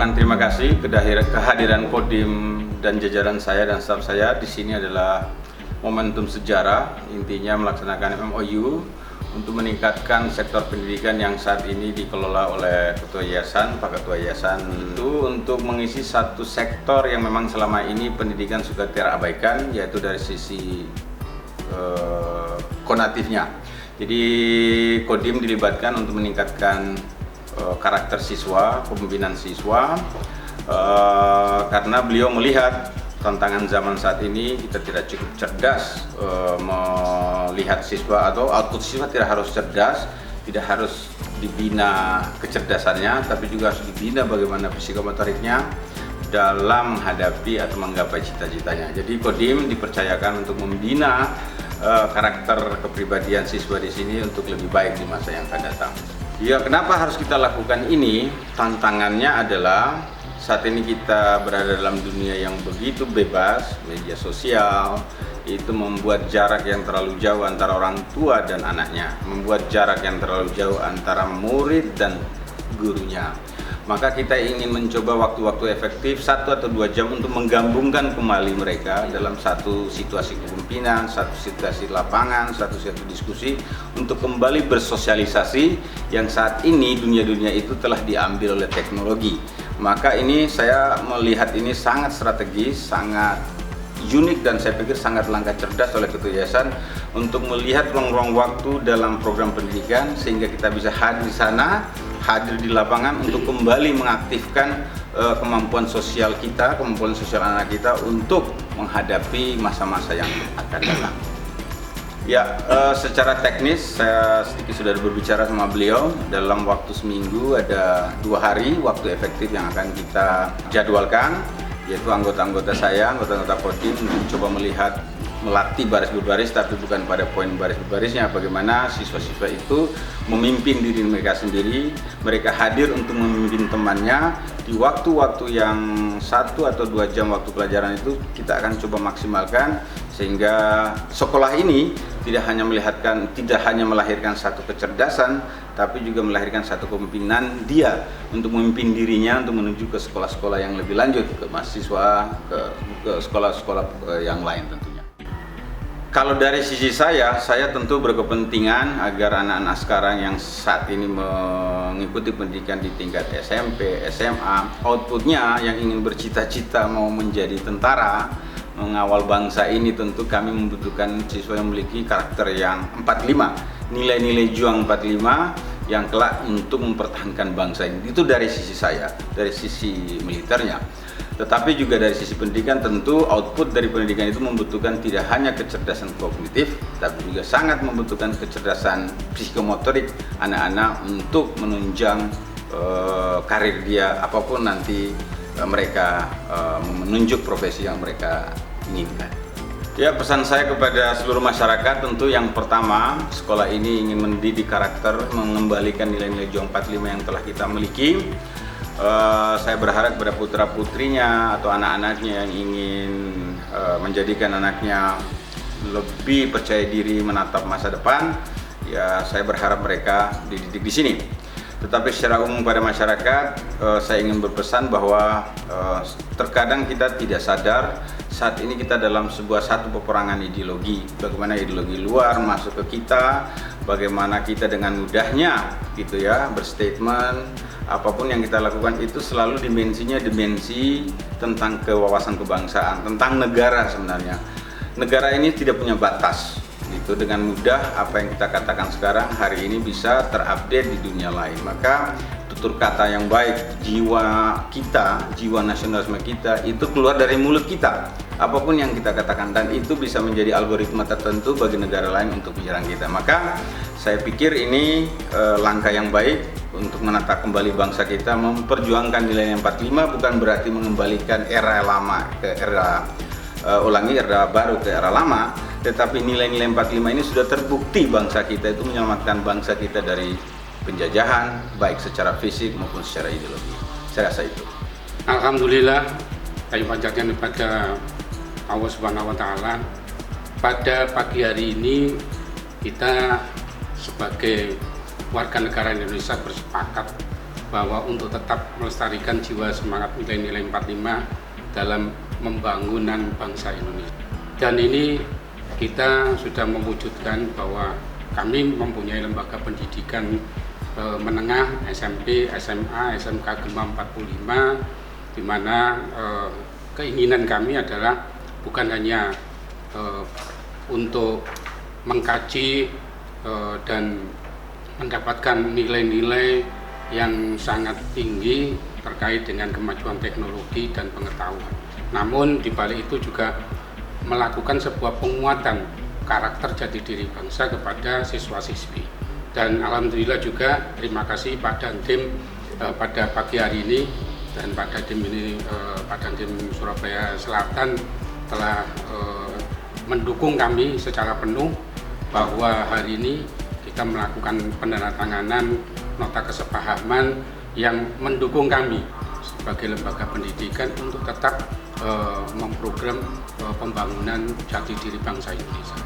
ucapkan terima kasih kehadiran Kodim dan jajaran saya dan staf saya di sini adalah momentum sejarah, intinya melaksanakan MOU untuk meningkatkan sektor pendidikan yang saat ini dikelola oleh Ketua Yayasan, Pak Ketua Yayasan, itu untuk mengisi satu sektor yang memang selama ini pendidikan sudah terabaikan, yaitu dari sisi konatifnya. Jadi Kodim dilibatkan untuk meningkatkan karakter siswa, kepemimpinan siswa, karena beliau melihat tantangan zaman saat ini kita tidak cukup cerdas melihat siswa, atau output siswa tidak harus cerdas, tidak harus dibina kecerdasannya, tapi juga harus dibina bagaimana psikomotoriknya dalam menghadapi atau menggapai cita-citanya. Jadi Kodim dipercayakan untuk membina karakter kepribadian siswa di sini untuk lebih baik di masa yang akan datang. Ya, kenapa harus kita lakukan ini? Tantangannya adalah saat ini kita berada dalam dunia yang begitu bebas, media sosial itu membuat jarak yang terlalu jauh antara orang tua dan anaknya, membuat jarak yang terlalu jauh antara murid dan gurunya. Maka kita ingin mencoba waktu-waktu efektif 1 atau 2 jam untuk menggabungkan kembali mereka dalam satu situasi kepemimpinan, satu situasi lapangan, satu diskusi untuk kembali bersosialisasi yang saat ini dunia-dunia itu telah diambil oleh teknologi. Maka ini saya melihat ini sangat strategis, sangat unik, dan saya pikir sangat langkah cerdas oleh Ketua Yayasan untuk melihat ruang-ruang waktu dalam program pendidikan sehingga kita bisa hadir di sana, hadir di lapangan untuk kembali mengaktifkan kemampuan sosial kita, kemampuan sosial anak kita untuk menghadapi masa-masa yang akan datang. Ya, secara teknis saya sedikit sudah berbicara sama beliau. Dalam waktu seminggu ada 2 hari waktu efektif yang akan kita jadwalkan, yaitu anggota-anggota saya, anggota-anggota Kodim mencoba melatih baris berbaris, tapi bukan pada poin baris berbarisnya, bagaimana siswa-siswa itu memimpin diri mereka sendiri, mereka hadir untuk memimpin temannya di waktu-waktu yang 1 atau 2 jam waktu pelajaran itu kita akan coba maksimalkan sehingga sekolah ini tidak hanya melahirkan satu kecerdasan, tapi juga melahirkan satu kepemimpinan dia untuk memimpin dirinya untuk menuju ke sekolah-sekolah yang lebih lanjut, ke mahasiswa, ke sekolah-sekolah yang lain tentunya. Kalau dari sisi saya tentu berkepentingan agar anak-anak sekarang yang saat ini mengikuti pendidikan di tingkat SMP, SMA, outputnya yang ingin bercita-cita mau menjadi tentara, mengawal bangsa ini, tentu kami membutuhkan siswa yang memiliki karakter yang 45, nilai-nilai juang 45 yang kelak untuk mempertahankan bangsa ini. Itu dari sisi saya, dari sisi militernya. Tetapi juga dari sisi pendidikan, tentu output dari pendidikan itu membutuhkan tidak hanya kecerdasan kognitif, tapi juga sangat membutuhkan kecerdasan psikomotorik anak-anak untuk menunjang karir dia apapun nanti mereka menunjuk profesi yang mereka inginkan. Ya, pesan saya kepada seluruh masyarakat tentu yang pertama, sekolah ini ingin mendidik karakter, mengembalikan nilai-nilai juang 45 yang telah kita miliki. Saya berharap kepada putra-putrinya atau anak-anaknya yang ingin menjadikan anaknya lebih percaya diri menatap masa depan, ya saya berharap mereka dididik di sini. Tetapi secara umum pada masyarakat, saya ingin berpesan bahwa terkadang kita tidak sadar saat ini kita dalam satu peperangan ideologi. Bagaimana ideologi luar masuk ke kita, bagaimana kita dengan mudahnya gitu ya berstatement, apapun yang kita lakukan itu selalu dimensinya dimensi tentang kewawasan kebangsaan, tentang negara sebenarnya. Negara ini tidak punya batas. Itu dengan mudah apa yang kita katakan sekarang hari ini bisa terupdate di dunia lain. Maka tutur kata yang baik, jiwa kita, jiwa nasionalisme kita itu keluar dari mulut kita. Apapun yang kita katakan, dan itu bisa menjadi algoritma tertentu bagi negara lain untuk menyerang kita. Maka saya pikir ini langkah yang baik untuk menata kembali bangsa kita, memperjuangkan nilai 45 bukan berarti mengembalikan era lama ke era era baru ke era lama, tetapi nilai-nilai 45 ini sudah terbukti bangsa kita itu menyelamatkan bangsa kita dari penjajahan, baik secara fisik maupun secara ideologi. Saya rasa itu. Alhamdulillah, kami panjatkan kepada Allah Subhanahu wa Ta'ala. Pada pagi hari ini kita sebagai warga negara Indonesia bersepakat bahwa untuk tetap melestarikan jiwa semangat nilai-nilai 45 dalam pembangunan bangsa Indonesia. Dan ini kita sudah mewujudkan bahwa kami mempunyai lembaga pendidikan menengah SMP, SMA, SMK Gema 45, di mana keinginan kami adalah bukan hanya untuk mengkaji dan mendapatkan nilai-nilai yang sangat tinggi terkait dengan kemajuan teknologi dan pengetahuan. Namun di balik itu juga melakukan sebuah penguatan karakter jati diri bangsa kepada siswa-siswi. Dan alhamdulillah juga terima kasih Pak Dandim pada pagi hari ini, dan Pak Dandim ini Pak Dandim Surabaya Selatan telah mendukung kami secara penuh bahwa hari ini kita melakukan penandatanganan nota kesepahaman yang mendukung kami sebagai lembaga pendidikan untuk tetap memprogram pembangunan jati diri bangsa Indonesia.